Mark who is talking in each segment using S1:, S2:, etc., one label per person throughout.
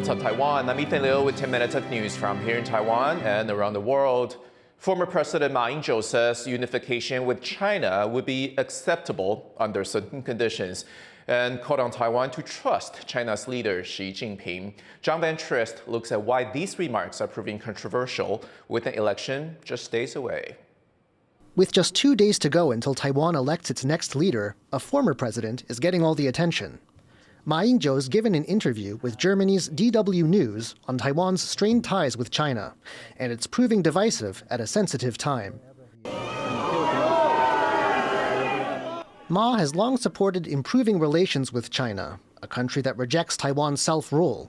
S1: What's up, Taiwan? I'm Ethan Liu with 10 minutes of news from here in Taiwan and around the world. Former President Ma Ying-jeou says unification with China would be acceptable under certain conditions and called on Taiwan to trust China's leader Xi Jinping. John Van Trist looks at why these remarks are proving controversial with an election just days away.
S2: With just 2 days to go until Taiwan elects its next leader, a former president is getting all the attention. Ma Ying-jeou's given an interview with Germany's DW News on Taiwan's strained ties with China, and it's proving divisive at a sensitive time. Ma has long supported improving relations with China, a country that rejects Taiwan's self-rule.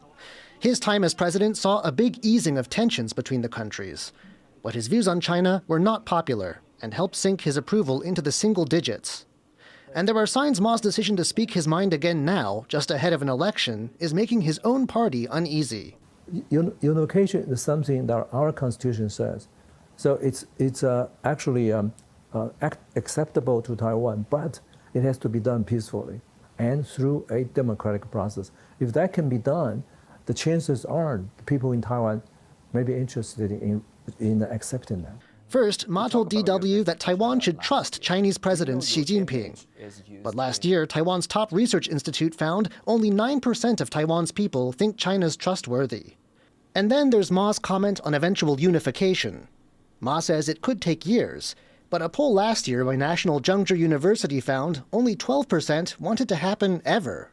S2: His time as president saw a big easing of tensions between the countries, but his views on China were not popular and helped sink his approval into the single digits. And there are signs Ma's decision to speak his mind again now, just ahead of an election, is making his own party uneasy.
S3: Unification is something that our Constitution says. So it's actually acceptable to Taiwan, but it has to be done peacefully and through a democratic process. If that can be done, the chances are people in Taiwan may be interested in accepting that.
S2: First, Ma told DW that Taiwan should trust Chinese President Xi Jinping. But last year, Taiwan's top research institute found only 9% of Taiwan's people think China's trustworthy. And then there's Ma's comment on eventual unification. Ma says it could take years, but a poll last year by National Zhengzhi University found only 12% wanted to happen ever.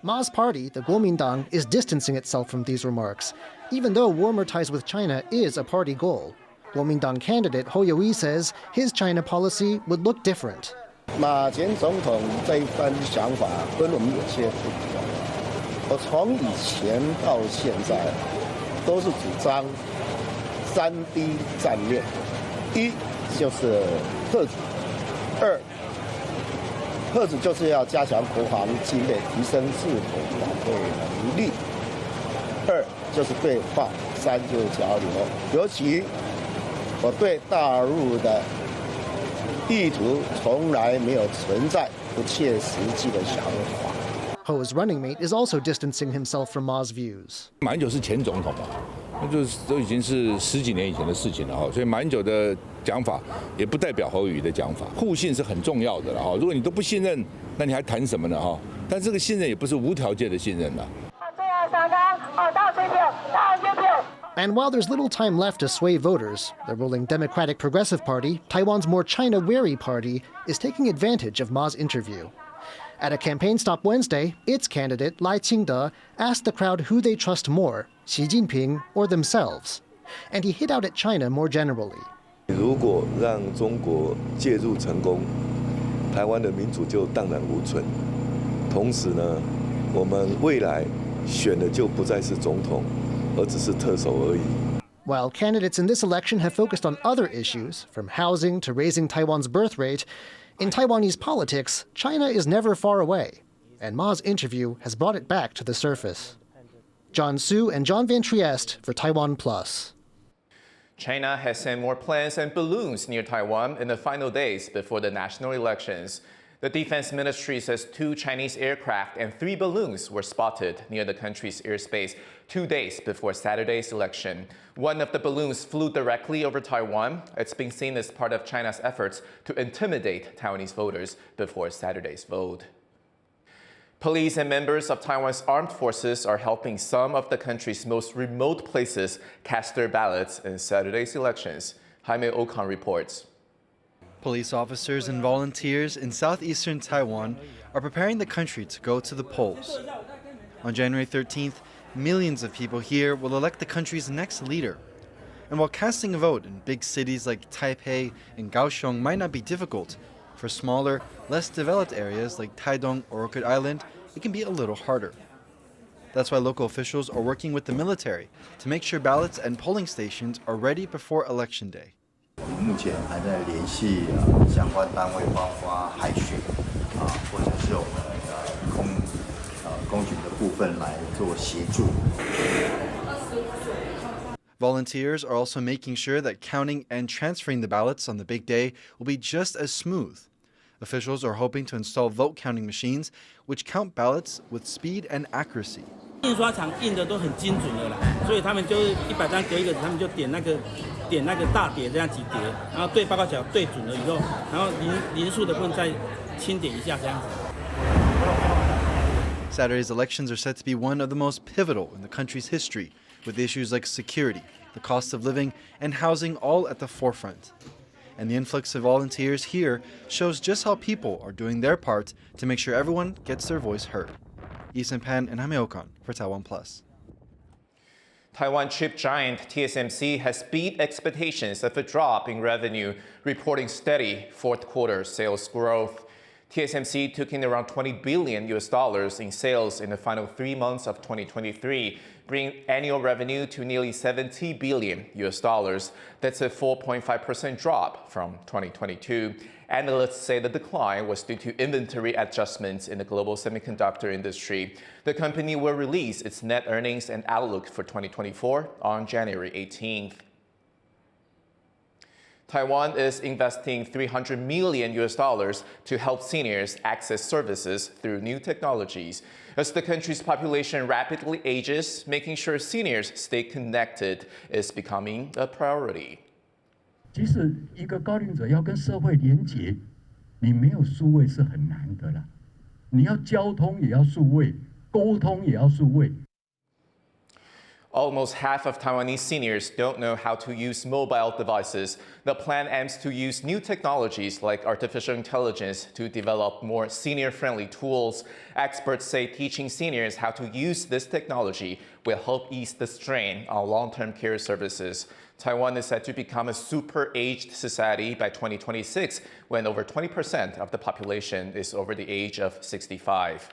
S2: Ma's party, the Kuomintang, is distancing itself from these remarks, even though warmer ties with China is a party goal. Kuomintang candidate Hou You-yi says his China policy would look different.
S4: 马前总统这一番想法跟我们有些不一样。我从以前到现在都是主张3D 战略，一就是遏制，二遏制就是要加强国防军备，提升自我保卫能力。二就是对话，三就是交流，尤其。我对大陆的意图从来没有存在不切实际的想法。
S2: Ho's running mate is also distancing himself from Ma's views.
S5: 马英九是前总统嘛，那就是都已经是10几年以前的事情了哈，所以马英九的讲法也不代表侯友宜的讲法。互信是很重要的了哈，如果你都不信任，那你还谈什么呢哈？但这个信任也不是无条件的信任了。
S2: And while there's little time left to sway voters, the ruling Democratic Progressive Party, Taiwan's more China-wary party, is taking advantage of Ma's interview. At a campaign stop Wednesday, its candidate, Lai Ching-te, asked the crowd who they trust more, Xi Jinping or themselves. And he hit out at China more generally.
S6: 如果让中国介入成功，台湾的民主就荡然无存。同时呢，我们未来选的就不再是总统。
S2: While candidates in this election have focused on other issues, from housing to raising Taiwan's birth rate, in Taiwanese politics, China is never far away, and Ma's interview has brought it back to the surface. John Su and John Van Trist for TaiwanPlus.
S1: China has sent more planes and balloons near Taiwan in the final days before the national elections. The Defense Ministry says 2 Chinese aircraft and 3 balloons were spotted near the country's airspace 2 days before Saturday's election. One of the balloons flew directly over Taiwan. It's being seen as part of China's efforts to intimidate Taiwanese voters before Saturday's vote. Police and members of Taiwan's armed forces are helping some of the country's most remote places cast their ballots in Saturday's elections. Jaime Okan reports.
S7: Police officers and volunteers in southeastern Taiwan are preparing the country to go to the polls. On January 13th, millions of people here will elect the country's next leader. And while casting a vote in big cities like Taipei and Kaohsiung might not be difficult, for smaller, less developed areas like Taidong or Orchid Island, it can be a little harder. That's why local officials are working with the military to make sure ballots and polling stations are ready before Election Day.
S8: 目前还在联系相关单位，包括海巡或者是我们空军的部分来做协助。
S7: Volunteers are also making sure that counting and transferring the ballots on the big day will be just as smooth. Officials are hoping to install vote counting machines which count ballots with speed and accuracy.
S9: 印刷厂印的都很精准的啦，所以他们就是100张隔一个，他们就点那个大叠这样几叠，然后对报告角对准了以后，然后零数的部分再轻点一下这样子。
S7: Saturday's elections are set to be one of the most pivotal in the country's history, with issues like security, the cost of living, and housing all at the forefront. And the influx of volunteers here shows just how people are doing their part to make sure everyone gets their voice heard. Isan Pan and Jaime Ocon for TaiwanPlus.
S1: Taiwan chip giant TSMC has beat expectations of a drop in revenue, reporting steady fourth quarter sales growth. TSMC took in around $20 billion in sales in the final 3 months of 2023, bringing annual revenue to nearly $70 billion. That's a 4.5% drop from 2022. Analysts say the decline was due to inventory adjustments in the global semiconductor industry. The company will release its net earnings and outlook for 2024 on January 18th. Taiwan is investing $300 million to help seniors access services through new technologies. As the country's population rapidly ages, making sure seniors stay connected is becoming a priority.
S10: 其实一个高龄者要跟社会连结，你没有数位是很难的啦。你要交通也要数位，沟通也要数位。
S1: Almost half of Taiwanese seniors don't know how to use mobile devices. The plan aims to use new technologies like artificial intelligence to develop more senior-friendly tools. Experts say teaching seniors how to use this technology will help ease the strain on long-term care services. Taiwan is set to become a super-aged society by 2026, when over 20% of the population is over the age of 65.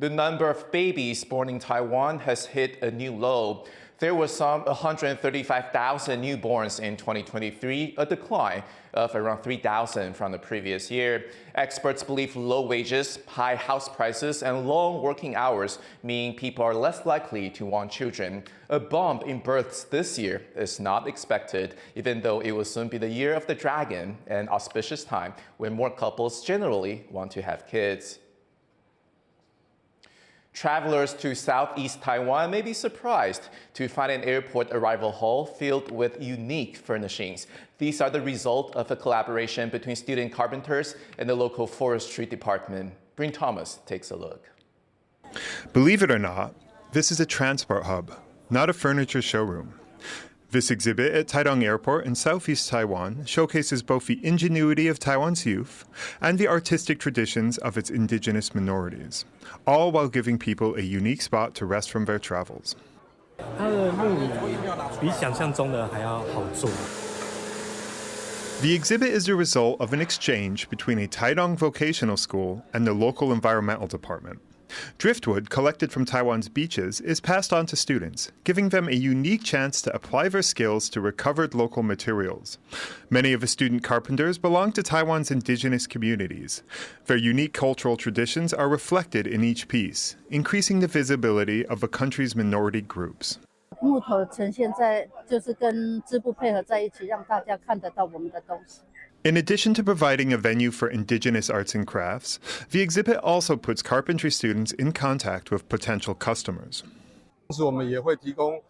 S1: The number of babies born in Taiwan has hit a new low. There were some 135,000 newborns in 2023, a decline of around 3,000 from the previous year. Experts believe low wages, high house prices, and long working hours mean people are less likely to want children. A bump in births this year is not expected, even though it will soon be the year of the dragon, an auspicious time when more couples generally want to have kids. Travelers to southeast Taiwan may be surprised to find an airport arrival hall filled with unique furnishings. These are the result of a collaboration between student carpenters and the local forestry department. Bryn Thomas takes a look.
S11: Believe it or not, this is a transport hub, not a furniture showroom. This exhibit at Taidong Airport in southeast Taiwan showcases both the ingenuity of Taiwan's youth and the artistic traditions of its indigenous minorities, all while giving people a unique spot to rest from their travels.
S12: 它的木椅比想象中的还要好做。
S11: The exhibit is the result of an exchange between a Taidong vocational school and the local environmental department. Driftwood collected from Taiwan's beaches is passed on to students, giving them a unique chance to apply their skills to recovered local materials. Many of the student carpenters belong to Taiwan's indigenous communities. Their unique cultural traditions are reflected in each piece, increasing the visibility of the country's minority groups.
S13: 木头呈现在就是跟织布配合在一起，让大家看得到我们的东西。
S11: In addition to providing a venue for indigenous arts and crafts, the exhibit also puts carpentry students in contact with potential customers.
S14: 同时，我们也会提供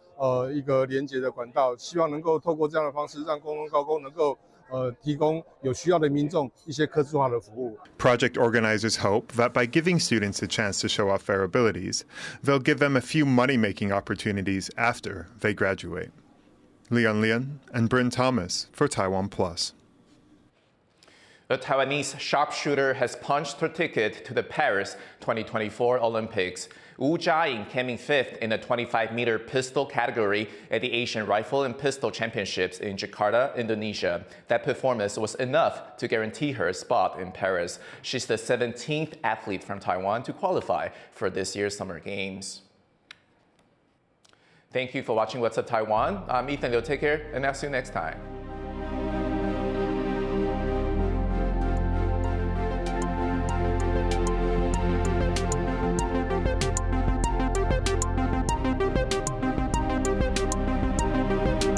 S14: 一个连接的管道，希望能够透过这样的方式，让工农高工能够提供有需要的民众一些客制化的服务。
S11: Project organizers hope that by giving students a chance to show off their abilities, they'll give them a few money-making opportunities after they graduate. Leon Lian and Bryn Thomas for TaiwanPlus.
S1: A Taiwanese sharpshooter has punched her ticket to the Paris 2024 Olympics. Wu Jiaying came in fifth in the 25-meter pistol category at the Asian Rifle and Pistol Championships in Jakarta, Indonesia. That performance was enough to guarantee her a spot in Paris. She's the 17th athlete from Taiwan to qualify for this year's Summer Games. Thank you for watching What's Up Taiwan. I'm Ethan Liu. Take care, and I'll see you next time.